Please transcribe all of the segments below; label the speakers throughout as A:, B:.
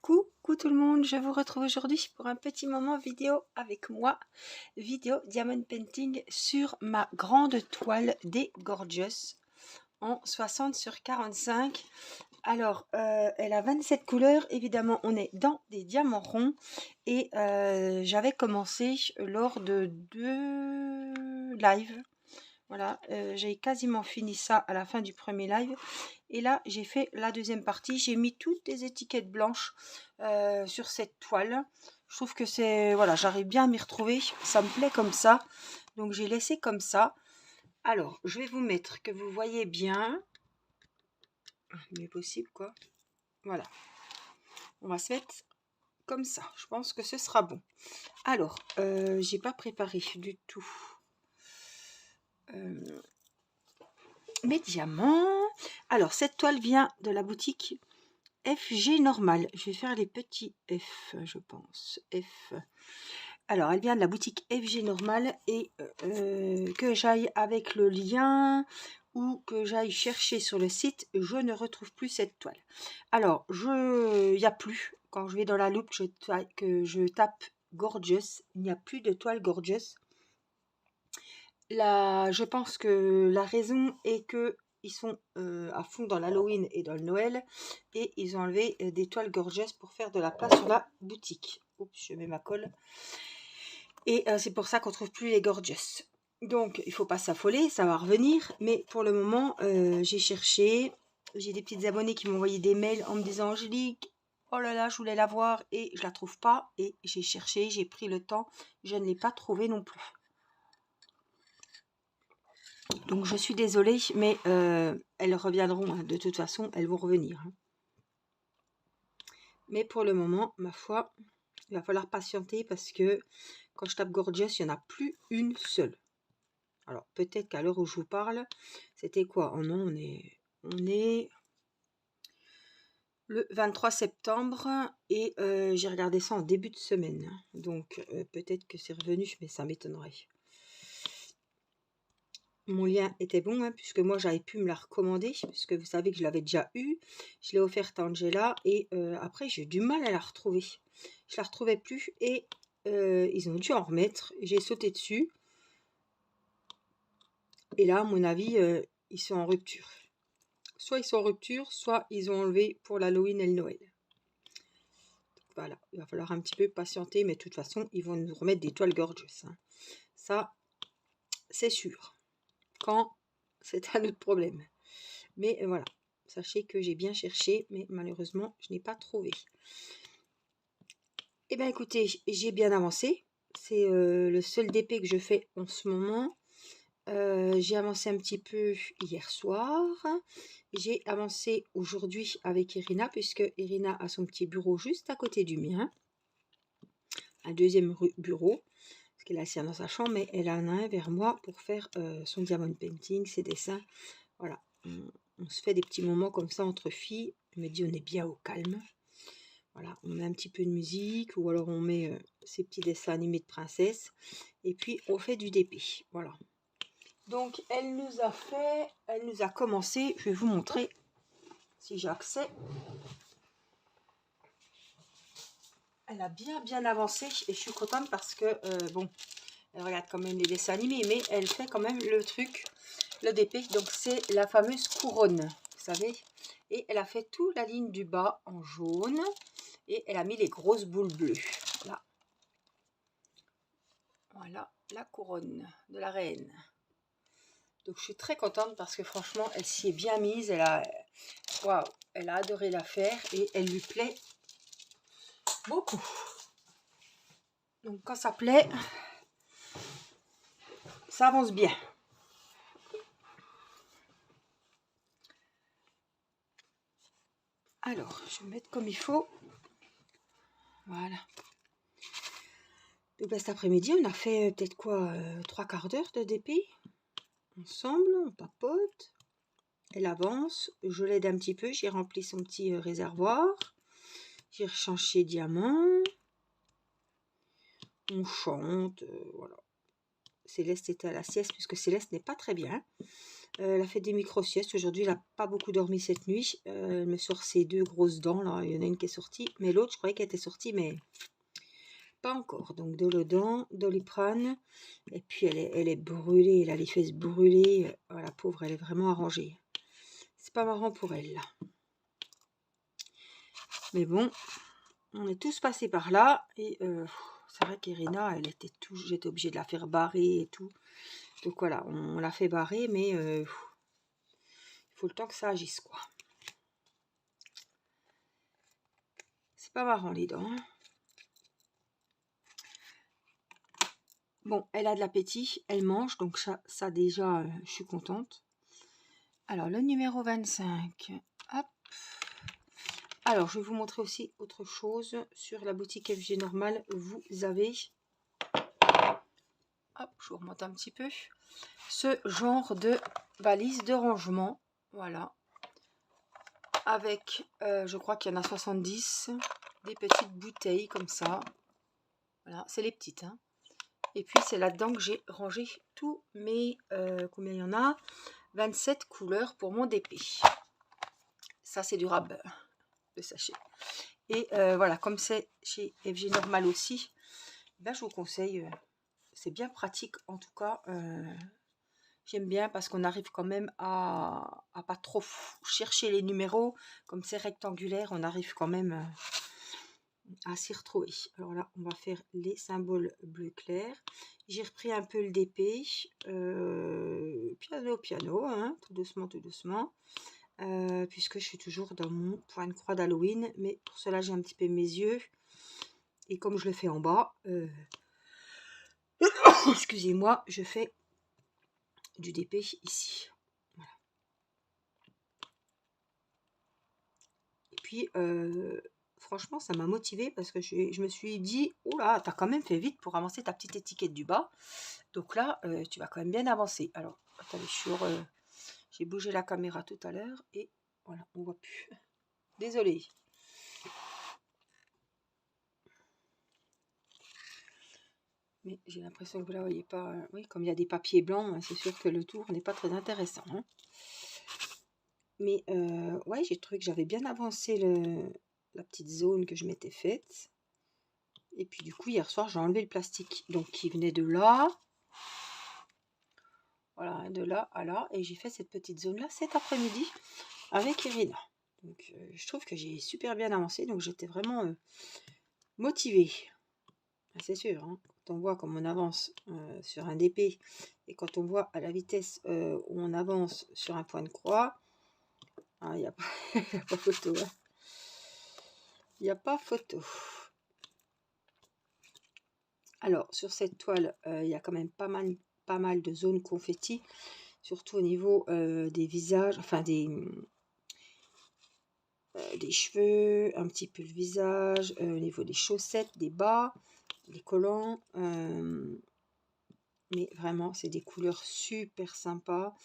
A: Coucou tout le monde, je vous retrouve aujourd'hui pour un petit moment vidéo avec moi, vidéo diamond painting sur ma grande toile des Gorgeous en 60 sur 45. Alors, elle a 27 couleurs, évidemment on est dans des diamants ronds et j'avais commencé lors de 2 lives. Voilà, j'ai quasiment fini ça à la fin du premier live. Et là, j'ai fait la deuxième partie. J'ai mis toutes les étiquettes blanches sur cette toile. Je trouve que c'est... Voilà, j'arrive bien à m'y retrouver. Ça me plaît comme ça. Donc, j'ai laissé comme ça. Alors, je vais vous mettre que vous voyez bien. Le mieux possible, quoi. Voilà. On va se mettre comme ça. Je pense que ce sera bon. Alors, j'ai pas préparé du tout mes diamants. Alors, cette toile vient de la boutique FG Normal. Je vais faire les petits F, je pense. F. Alors, elle vient de la boutique FG Normal et que j'aille avec le lien ou que j'aille chercher sur le site, je ne retrouve plus cette toile. Alors, il n'y a plus. Quand je vais dans la loupe, que je tape Gorgeous, il n'y a plus de toile Gorgeous. Je pense que la raison est que ils sont à fond dans l'Halloween et dans le Noël et ils ont enlevé des toiles Gorgeous pour faire de la place sur la boutique. Oups, je mets ma colle. Et c'est pour ça qu'on ne trouve plus les Gorgeous. Donc, il ne faut pas s'affoler, ça va revenir. Mais pour le moment, j'ai cherché. J'ai des petites abonnées qui m'ont envoyé des mails en me disant « Angélique, oh là là, je voulais la voir et je la trouve pas. » Et j'ai cherché, j'ai pris le temps. Je ne l'ai pas trouvée non plus. Donc je suis désolée, mais elles reviendront, hein. De toute façon, elles vont revenir. Hein. Mais pour le moment, ma foi, il va falloir patienter parce que quand je tape Gorgeous, il n'y en a plus une seule. Alors peut-être qu'à l'heure où je vous parle, c'était quoi? Oh non, on est le 23 septembre et j'ai regardé ça en début de semaine. Donc peut-être que c'est revenu, mais ça m'étonnerait. Mon lien était bon, hein, puisque moi j'avais pu me la recommander, puisque vous savez que je l'avais déjà eu. Je l'ai offerte à Angela et après j'ai eu du mal à la retrouver. Je la retrouvais plus et ils ont dû en remettre. J'ai sauté dessus. Et là, à mon avis, ils sont en rupture. Soit ils sont en rupture, soit ils ont enlevé pour l'Halloween et le Noël. Donc, voilà, il va falloir un petit peu patienter, mais de toute façon, ils vont nous remettre des toiles Gorgeous. Hein. Ça, c'est sûr. Quand, c'est un autre problème. Mais voilà, sachez que j'ai bien cherché, mais malheureusement, je n'ai pas trouvé. Eh bien, écoutez, j'ai bien avancé. C'est le seul DP que je fais en ce moment. J'ai avancé un petit peu hier soir. J'ai avancé aujourd'hui avec Irina, puisque Irina a son petit bureau juste à côté du mien. Un deuxième bureau, parce qu'elle a le sien dans sa chambre, mais elle en a un vers moi pour faire son diamond painting, ses dessins. Voilà, on se fait des petits moments comme ça entre filles. Elle me dit on est bien au calme. Voilà, on met un petit peu de musique ou alors on met ces petits dessins animés de princesse. Et puis on fait du DP. Voilà. Donc elle nous a commencé. Je vais vous montrer si j'ai accès. Elle a bien avancé et je suis contente parce que bon, elle regarde quand même les dessins animés, mais elle fait quand même le truc, le DP. Donc c'est la fameuse couronne, vous savez. Et elle a fait toute la ligne du bas en jaune et elle a mis les grosses boules bleues. Là. Voilà la couronne de la reine. Donc je suis très contente parce que franchement elle s'y est bien mise. Waouh, elle a adoré la faire et elle lui plaît beaucoup. Donc quand ça plaît, ça avance bien. Alors, je vais mettre comme il faut. Voilà. Donc cet après-midi, on a fait peut-être quoi, 3/4 d'heure de DP. Ensemble, on papote. Elle avance. Je l'aide un petit peu. J'ai rempli son petit réservoir. J'ai rechange ses diamants. On chante. Voilà. Céleste était à la sieste puisque Céleste n'est pas très bien. Elle a fait des micro-siestes. Aujourd'hui, elle n'a pas beaucoup dormi cette nuit. Elle me sort ses 2 grosses dents, là. Il y en a une qui est sortie. Mais l'autre, je croyais qu'elle était sortie, mais pas encore. Donc, Dolodan, Doliprane. Et puis, elle est brûlée. Elle a les fesses brûlées. Oh, la pauvre, elle est vraiment arrangée. C'est pas marrant pour elle, là. Mais bon, on est tous passés par là. Et c'est vrai qu'Irina, elle était tout... J'étais obligée de la faire barrer et tout. Donc, voilà, on l'a fait barrer, mais... il faut le temps que ça agisse, quoi. C'est pas marrant les dents. Bon, elle a de l'appétit, elle mange, donc ça déjà, je suis contente. Alors, le numéro 25. Hop. Alors, je vais vous montrer aussi autre chose. Sur la boutique FG Normal, vous avez... Hop, je vous remonte un petit peu. Ce genre de valise de rangement. Voilà. Avec, je crois qu'il y en a 70. Des petites bouteilles comme ça. Voilà, c'est les petites, hein. Et puis, c'est là-dedans que j'ai rangé tous mes... combien il y en a? 27 couleurs pour mon DP. Ça, c'est du rab, le sachet. Et voilà, comme c'est chez FG Normal aussi, ben, je vous conseille, c'est bien pratique en tout cas. J'aime bien parce qu'on arrive quand même à pas trop chercher les numéros. Comme c'est rectangulaire, on arrive quand même à s'y retrouver. Alors là, on va faire les symboles bleu clair. J'ai repris un peu le DP, piano, hein, tout doucement, puisque je suis toujours dans mon point de croix d'Halloween. Mais pour cela, j'ai un petit peu mes yeux. Et comme je le fais en bas, excusez-moi, je fais du DP ici. Voilà. Et puis, franchement, ça m'a motivée parce que je me suis dit, oula, t'as quand même fait vite pour avancer ta petite étiquette du bas. Donc là, tu vas quand même bien avancer. Alors, attendez, j'ai bougé la caméra tout à l'heure et voilà, on voit plus. Désolée. Mais j'ai l'impression que vous la voyez pas. Oui, comme il y a des papiers blancs, c'est sûr que le tour n'est pas très intéressant, hein. Mais ouais, j'ai trouvé que j'avais bien avancé la petite zone que je m'étais faite. Et puis du coup, hier soir, j'ai enlevé le plastique. Donc, qui venait de là. Voilà, de là à là. Et j'ai fait cette petite zone-là cet après-midi avec Irina. Donc, je trouve que j'ai super bien avancé. Donc, j'étais vraiment motivée. C'est sûr, hein, quand on voit comme on avance sur un DP et quand on voit à la vitesse où on avance sur un point de croix, il n'y a, a pas photo. Hein. Il n'y a pas photo. Alors, sur cette toile, il y a quand même pas mal de zones confetti, surtout au niveau des visages, enfin des cheveux, un petit peu le visage, au niveau des chaussettes, des bas, des collants. Mais vraiment, c'est des couleurs super sympas,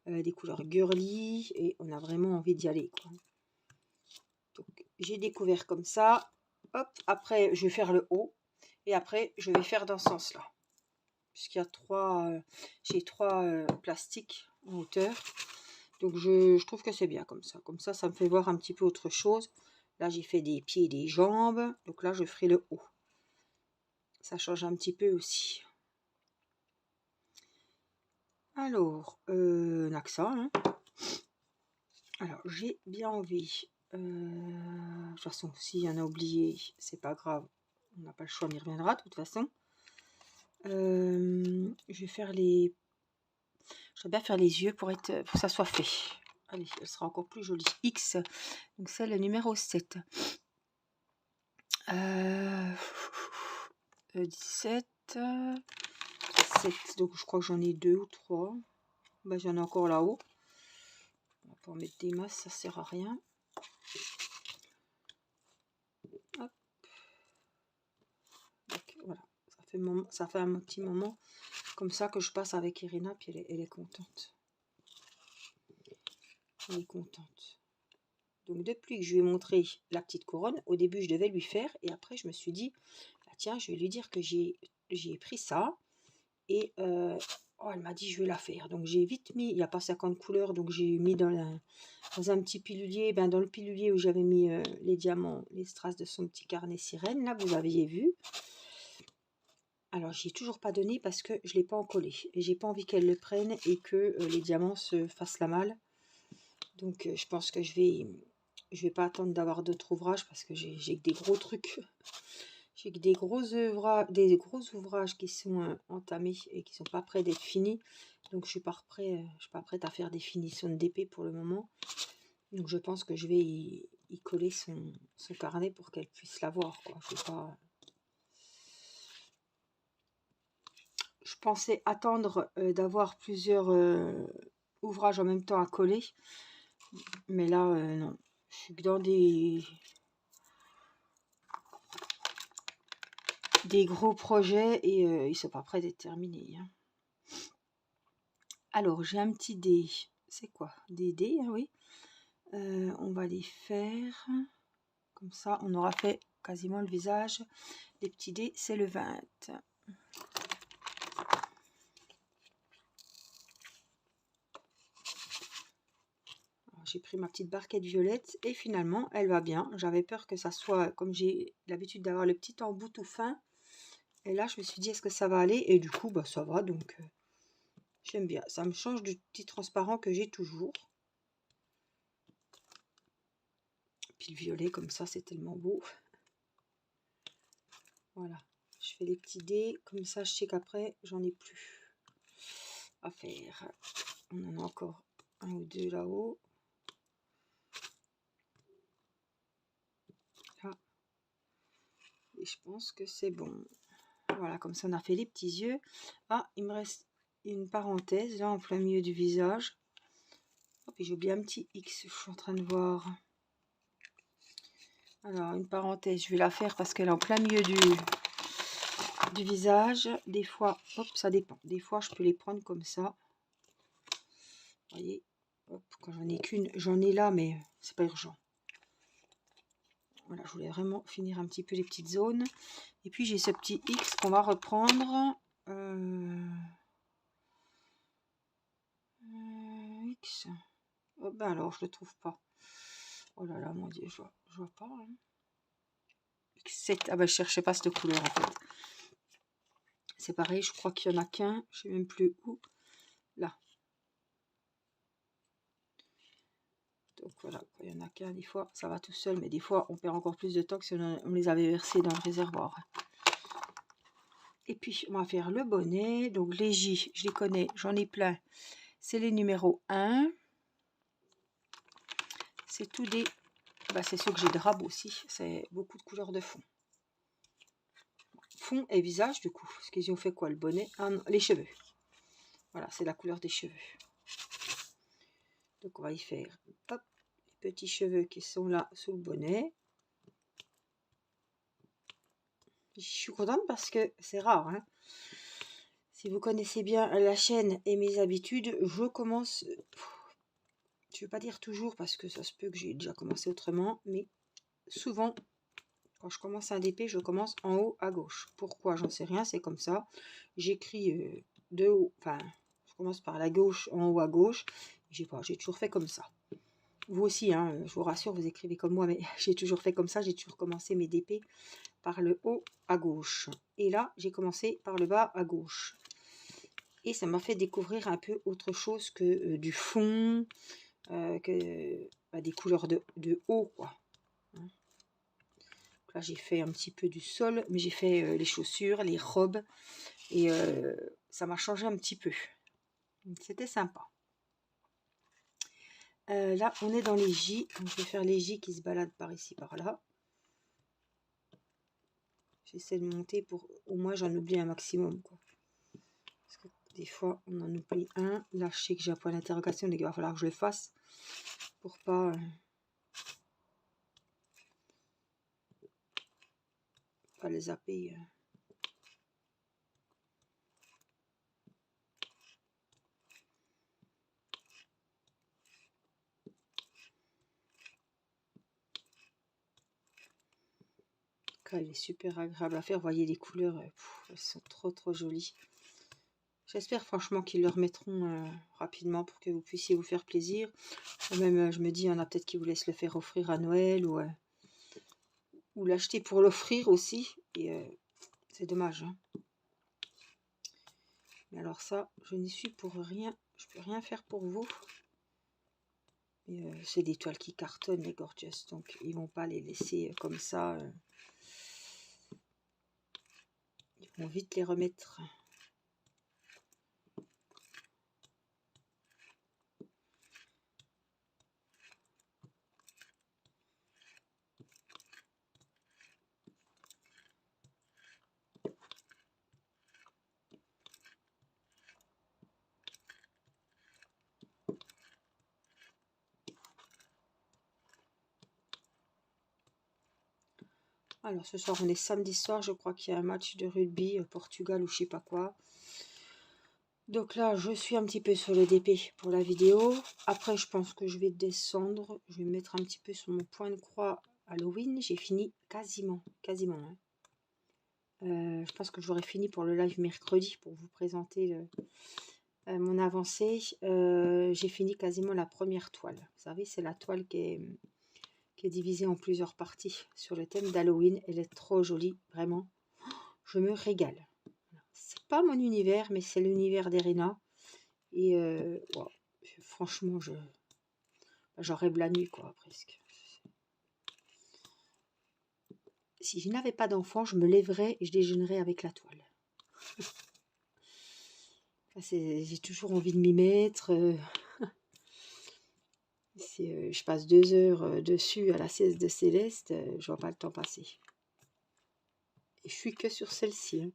A: des couleurs girly, et on a vraiment envie d'y aller, quoi. Donc, j'ai découvert comme ça. Hop, après, je vais faire le haut. Et après, je vais faire dans ce sens-là. Puisqu'il y a j'ai trois plastiques en hauteur. Donc, je trouve que c'est bien comme ça. Comme ça, ça me fait voir un petit peu autre chose. Là, j'ai fait des pieds et des jambes. Donc là, je ferai le haut. Ça change un petit peu aussi. Alors, Naxa. Hein. Alors, j'ai bien envie. De toute façon, s'il y en a oublié, c'est pas grave. On n'a pas le choix, on y reviendra de toute façon. Je vais faire les... Je vais bien faire les yeux pour que ça soit fait. Allez, elle sera encore plus jolie. X, donc c'est le numéro 7. 17. 7, donc je crois que j'en ai 2 ou 3. Ben, j'en ai encore là-haut. On va pas en mettre des masses, ça sert à rien. Hop. Donc, voilà, ça fait un petit moment comme ça que je passe avec Irina, puis elle est contente. Elle est contente. Donc depuis que je lui ai montré la petite couronne, au début je devais lui faire, et après je me suis dit, ah, tiens, je vais lui dire que j'ai pris ça, et Oh, elle m'a dit je vais la faire. Donc j'ai vite mis, il n'y a pas 50 couleurs, donc j'ai mis dans un petit pilulier, ben dans le pilulier où j'avais mis les diamants, les strass de son petit carnet sirène, là vous aviez vu. Alors j'y ai toujours pas donné parce que je ne l'ai pas encollé. Et j'ai pas envie qu'elle le prenne et que les diamants se fassent la malle. Donc je pense que je vais pas attendre d'avoir d'autres ouvrages parce que j'ai que des gros trucs. J'ai que des gros ouvrages qui sont entamés et qui sont pas prêts d'être finis. Donc je suis pas prête à faire des finitions d'épée pour le moment. Donc je pense que je vais y coller son carnet pour qu'elle puisse l'avoir. Je pensais attendre d'avoir plusieurs ouvrages en même temps à coller. Mais là, non. Je suis que dans des gros projets et ils sont pas prêts d'être terminés. Hein. Alors, j'ai un petit dé. C'est quoi? Des dés, hein, oui. On va les faire. Comme ça, on aura fait quasiment le visage. Les petits dés, c'est le 20. J'ai pris ma petite barquette violette et finalement, elle va bien. J'avais peur que ça soit, comme j'ai l'habitude d'avoir le petit embout tout fin. Et là, je me suis dit, est-ce que ça va aller? Et du coup, bah, ça va, donc j'aime bien. Ça me change du petit transparent que j'ai toujours. Puis le violet, comme ça, c'est tellement beau. Voilà. Je fais les petits dés. Comme ça, je sais qu'après, j'en ai plus à faire. On en a encore un ou deux là-haut. Là. Et je pense que c'est bon. Voilà, comme ça, on a fait les petits yeux. Ah, il me reste une parenthèse, là, en plein milieu du visage. Oh, puis j'ai oublié un petit X, je suis en train de voir. Alors, une parenthèse, je vais la faire parce qu'elle est en plein milieu du visage. Des fois, hop, ça dépend. Des fois, je peux les prendre comme ça. Vous voyez, hop, quand j'en ai qu'une, j'en ai là, mais c'est pas urgent. Voilà, je voulais vraiment finir un petit peu les petites zones. Et puis, j'ai ce petit X qu'on va reprendre. X. Oh, ben alors, je le trouve pas. Oh là là, mon Dieu, je vois pas. Hein. X7. Ah ben, je cherchais pas cette couleur, en fait. C'est pareil, je crois qu'il y en a qu'un. Je sais même plus où. Là. Donc voilà, il y en a qu'un, des fois ça va tout seul, mais des fois on perd encore plus de temps que si on les avait versés dans le réservoir. Et puis on va faire le bonnet, donc les J, je les connais, j'en ai plein. C'est les numéros 1. C'est tout des... Bah, c'est ceux que j'ai de rab aussi, c'est beaucoup de couleurs de fond. Fond et visage du coup, parce qu'ils ont fait quoi le bonnet? Ah non, les cheveux. Voilà, c'est la couleur des cheveux. Donc on va y faire, hop, les petits cheveux qui sont là sous le bonnet. Je suis contente parce que c'est rare. Hein. Si vous connaissez bien la chaîne et mes habitudes, je commence, je ne vais pas dire toujours parce que ça se peut que j'ai déjà commencé autrement, mais souvent, quand je commence un DP, je commence en haut à gauche. Pourquoi? J'en sais rien, c'est comme ça. J'écris de haut, enfin, je commence par la gauche, en haut à gauche. J'ai toujours fait comme ça. Vous aussi, hein, je vous rassure, vous écrivez comme moi, mais j'ai toujours fait comme ça. J'ai toujours commencé mes DP par le haut à gauche. Et là, j'ai commencé par le bas à gauche. Et ça m'a fait découvrir un peu autre chose que du fond, que des couleurs de haut, quoi. Hein. Là, j'ai fait un petit peu du sol, mais j'ai fait les chaussures, les robes, et ça m'a changé un petit peu. C'était sympa. Là, on est dans les J. Donc, je vais faire les J qui se baladent par ici, par là. J'essaie de monter pour au moins j'en oublie un maximum, quoi. Parce que des fois, on en oublie un. Là, je sais que j'ai un point d'interrogation, donc il va falloir que je le fasse pour pas le zapper. Elle est super agréable à faire. Vous voyez les couleurs, elles sont trop jolies. J'espère franchement qu'ils le remettront rapidement pour que vous puissiez vous faire plaisir. Même, je me dis, il y en a peut-être qui vous laissent le faire offrir à Noël ou l'acheter pour l'offrir aussi. Et c'est dommage. Hein. Mais alors ça, je n'y suis pour rien. Je peux rien faire pour vous. C'est des toiles qui cartonnent, les Gorgeous. Donc, ils vont pas les laisser comme ça. Ils vont vite les remettre. Alors, ce soir, on est samedi soir. Je crois qu'il y a un match de rugby, Portugal ou je sais pas quoi. Donc là, je suis un petit peu sur le DP pour la vidéo. Après, je pense que je vais descendre. Je vais me mettre un petit peu sur mon point de croix Halloween. J'ai fini quasiment. Hein. Je pense que j'aurai fini pour le live mercredi pour vous présenter mon avancée. J'ai fini quasiment la première toile. Vous savez, c'est la toile qui est divisée en plusieurs parties sur le thème d'Halloween. Elle est trop jolie, vraiment. Je me régale. C'est pas mon univers, mais c'est l'univers d'Erina. Et wow, franchement, j'en rêve la nuit, quoi, presque. Si je n'avais pas d'enfant, je me lèverais et je déjeunerais avec la toile. J'ai toujours envie de m'y mettre. Je passe 2 heures dessus à la sieste de Céleste, je vois pas le temps passer. Et je suis que sur celle-ci. Hein.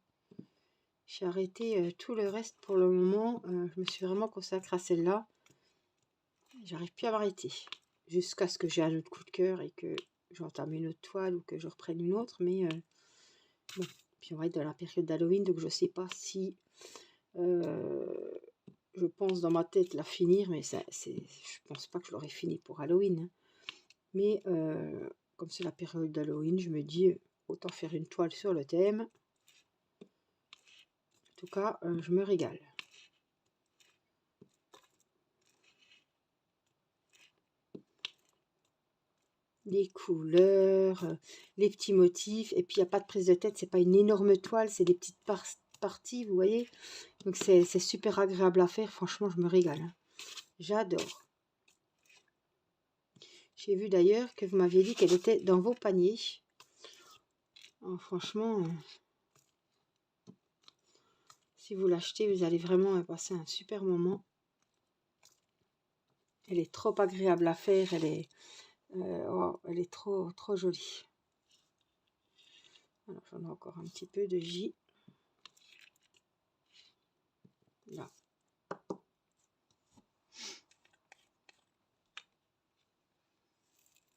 A: J'ai arrêté tout le reste pour le moment. Je me suis vraiment consacrée à celle-là. J'arrive plus à m'arrêter. Jusqu'à ce que j'ai un autre coup de cœur et que j'entame une autre toile ou que je reprenne une autre. Mais bon. Puis on va être dans la période d'Halloween, donc je sais pas si je pense dans ma tête la finir, mais je pense pas que je l'aurai fini pour Halloween. Hein. Mais comme c'est la période d'Halloween, je me dis autant faire une toile sur le thème. En tout cas, je me régale. Les couleurs, les petits motifs, et puis il n'y a pas de prise de tête, c'est pas une énorme toile, c'est des petites parties, vous voyez. Donc c'est super agréable à faire, franchement je me régale. Hein. J'adore. J'ai vu d'ailleurs que vous m'aviez dit qu'elle était dans vos paniers. Oh, franchement, si vous l'achetez, vous allez vraiment passer un super moment. Elle est trop agréable à faire, elle est trop jolie. Alors j'en ai encore un petit peu de J. Là.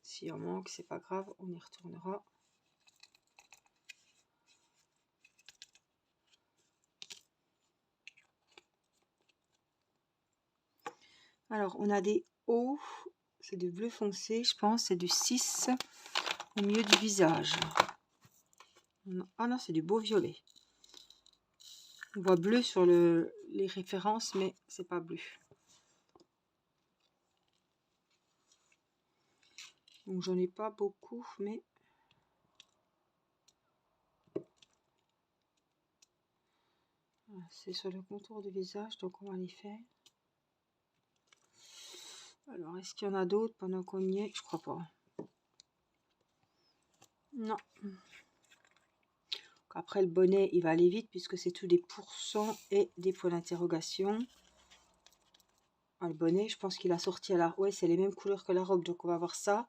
A: Si on manque, c'est pas grave, on y retournera. Alors, on a des hauts, c'est du bleu foncé, je pense, c'est du 6 au milieu du visage. Ah non, c'est du beau violet. On voit bleu sur les références, mais c'est pas bleu. Donc, j'en ai pas beaucoup, mais... C'est sur le contour du visage, donc on va les faire. Alors, est-ce qu'il y en a d'autres pendant qu'on y est? Je crois pas. Non. Après, le bonnet, il va aller vite puisque c'est tout des pourcents et des points d'interrogation. Ah, le bonnet, je pense qu'il a sorti à la... Ouais, c'est les mêmes couleurs que la robe, donc on va voir ça.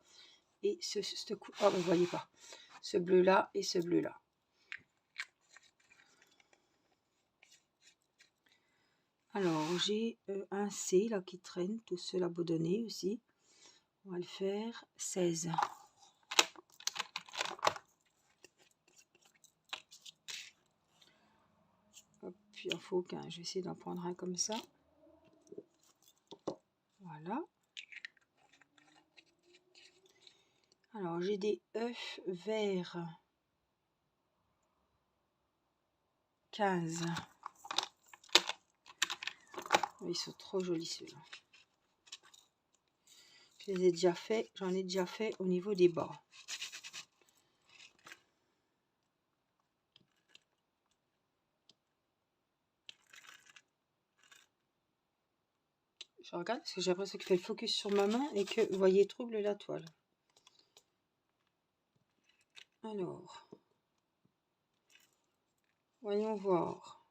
A: Et oh, vous voyez pas. Ce bleu-là et ce bleu-là. Alors, j'ai un C là qui traîne, tout seul abandonné aussi. On va le faire 16. Hop, puis il faut qu'un. Je vais essayer d'en prendre un comme ça. Voilà. Alors, j'ai des œufs verts 15. Ils sont trop jolis ceux-là. Je les ai déjà fait, j'en ai déjà fait au niveau des bas. Je regarde parce que j'ai l'impression qu'il fait le focus sur ma main et que vous voyez trouble la toile. Alors, voyons voir.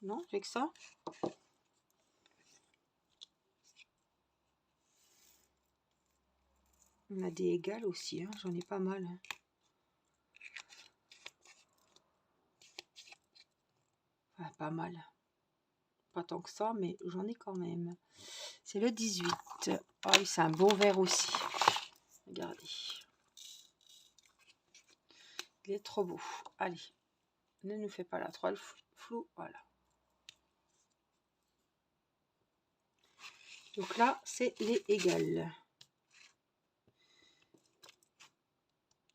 A: Non, j'ai que ça. On a des égales aussi, hein. J'en ai pas mal. Hein. Enfin, pas mal. Pas tant que ça, mais j'en ai quand même. C'est le 18. Ah oui, c'est un beau vert aussi. Regardez. Il est trop beau. Allez, ne nous fais pas la toile floue. Voilà. Donc là, c'est les égales.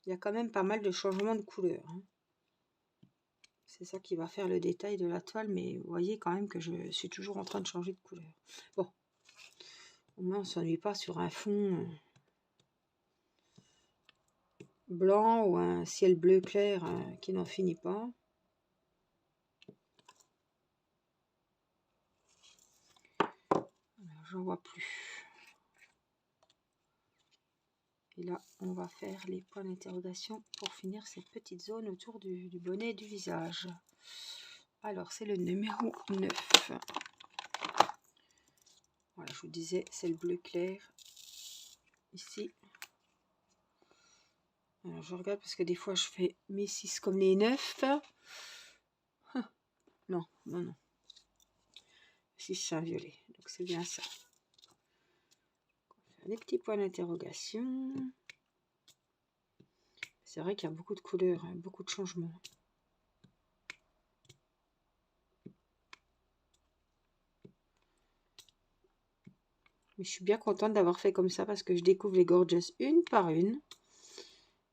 A: Il y a quand même pas mal de changements de couleur. Hein. C'est ça qui va faire le détail de la toile, mais vous voyez quand même que je suis toujours en train de changer de couleur. Bon, au moins on ne s'ennuie pas sur un fond blanc ou un ciel bleu clair qui n'en finit pas. J'en vois plus. Et là, on va faire les points d'interrogation pour finir cette petite zone autour du bonnet et du visage. Alors, c'est le numéro 9. Voilà, je vous disais, c'est le bleu clair. Ici. Alors, je regarde parce que des fois, je fais mes 6 comme les 9. Non, non, non. 6, c'est un violet. Donc, c'est bien ça. Les petits points d'interrogation. C'est vrai qu'il y a beaucoup de couleurs, hein, beaucoup de changements. Mais je suis bien contente d'avoir fait comme ça parce que je découvre les Gorgeous une par une.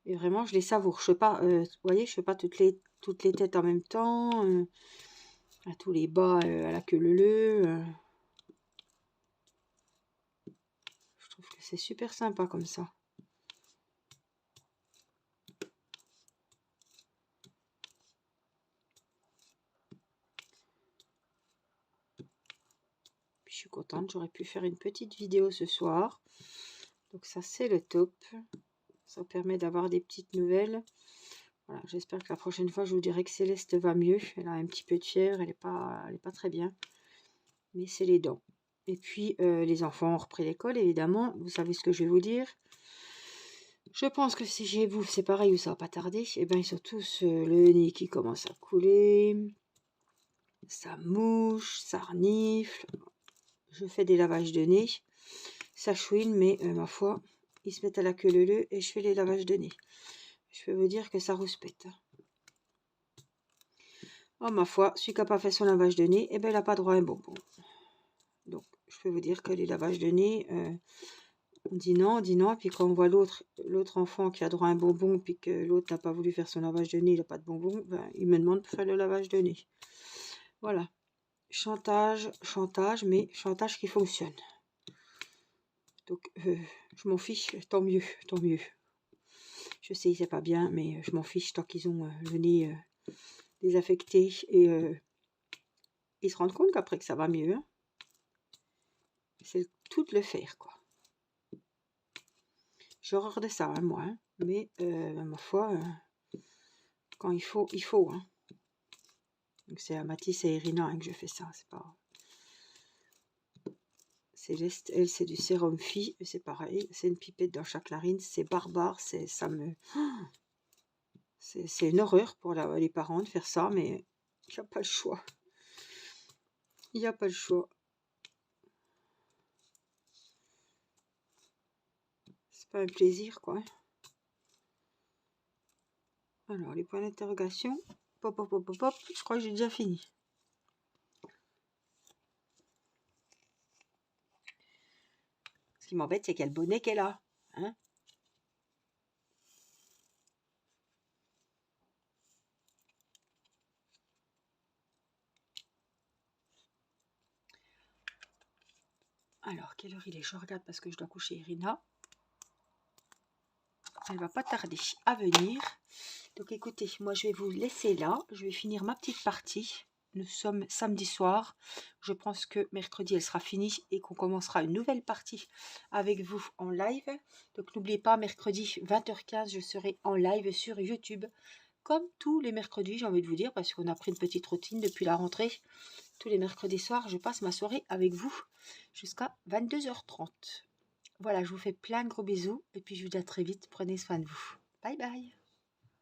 A: Et vraiment, je les savoure. Je fais pas, vous voyez, je fais pas toutes les têtes en même temps. À tous les bas, à la queue leu. Je trouve que c'est super sympa comme ça. Puis je suis contente, j'aurais pu faire une petite vidéo ce soir. Donc ça, c'est le top. Ça permet d'avoir des petites nouvelles. Voilà, j'espère que la prochaine fois, je vous dirai que Céleste va mieux. Elle a un petit peu de fièvre, elle est pas très bien. Mais c'est les dents. Et puis, les enfants ont repris l'école, évidemment. Vous savez ce que je vais vous dire. Je pense que si chez vous, c'est pareil ou ça va pas tarder. Eh bien, ils ont tous le nez qui commence à couler. Ça mouche, ça renifle. Je fais des lavages de nez. Ça chouine, mais ma foi, ils se mettent à la queue leu et je fais les lavages de nez. Je peux vous dire que ça rouspète. Oh, ma foi, celui qui n'a pas fait son lavage de nez, eh ben, il n'a pas droit à un bonbon. Donc, je peux vous dire que les lavages de nez, on dit non, et puis quand on voit l'autre enfant qui a droit à un bonbon, puis que l'autre n'a pas voulu faire son lavage de nez, il n'a pas de bonbon, ben, il me demande de faire le lavage de nez. Voilà. Chantage, mais chantage qui fonctionne. Donc, je m'en fiche, tant mieux, tant mieux. Je sais, c'est pas bien, mais je m'en fiche tant qu'ils ont le nez désaffecté et ils se rendent compte qu'après que ça va mieux. Hein. C'est tout de le faire, quoi. J'ai horreur de ça, hein, moi. Hein. Mais, ma foi, quand il faut, il faut. Hein. Donc, c'est à Mathis et Irina hein, que je fais ça. C'est pas... Céleste, elle, c'est du sérum Phi. C'est pareil. C'est une pipette dans chaque narine. C'est barbare. Ça me... C'est une horreur pour les parents de faire ça, mais il n'y a pas le choix. Il n'y a pas le choix. C'est pas un plaisir, quoi. Alors, les points d'interrogation. Pop, pop, pop, pop, pop. Je crois que j'ai déjà fini. Ce qui m'embête, c'est quel bonnet qu'elle a. Hein. Alors, quelle heure il est? Je regarde parce que je dois coucher Irina. Elle va pas tarder à venir. Donc écoutez, moi je vais vous laisser là. Je vais finir ma petite partie. Nous sommes samedi soir. Je pense que mercredi elle sera finie et qu'on commencera une nouvelle partie avec vous en live. Donc n'oubliez pas, mercredi 20h15, je serai en live sur YouTube. Comme tous les mercredis, j'ai envie de vous dire, parce qu'on a pris une petite routine depuis la rentrée. Tous les mercredis soirs, je passe ma soirée avec vous jusqu'à 22h30. Voilà, je vous fais plein de gros bisous et puis je vous dis à très vite. Prenez soin de vous. Bye bye.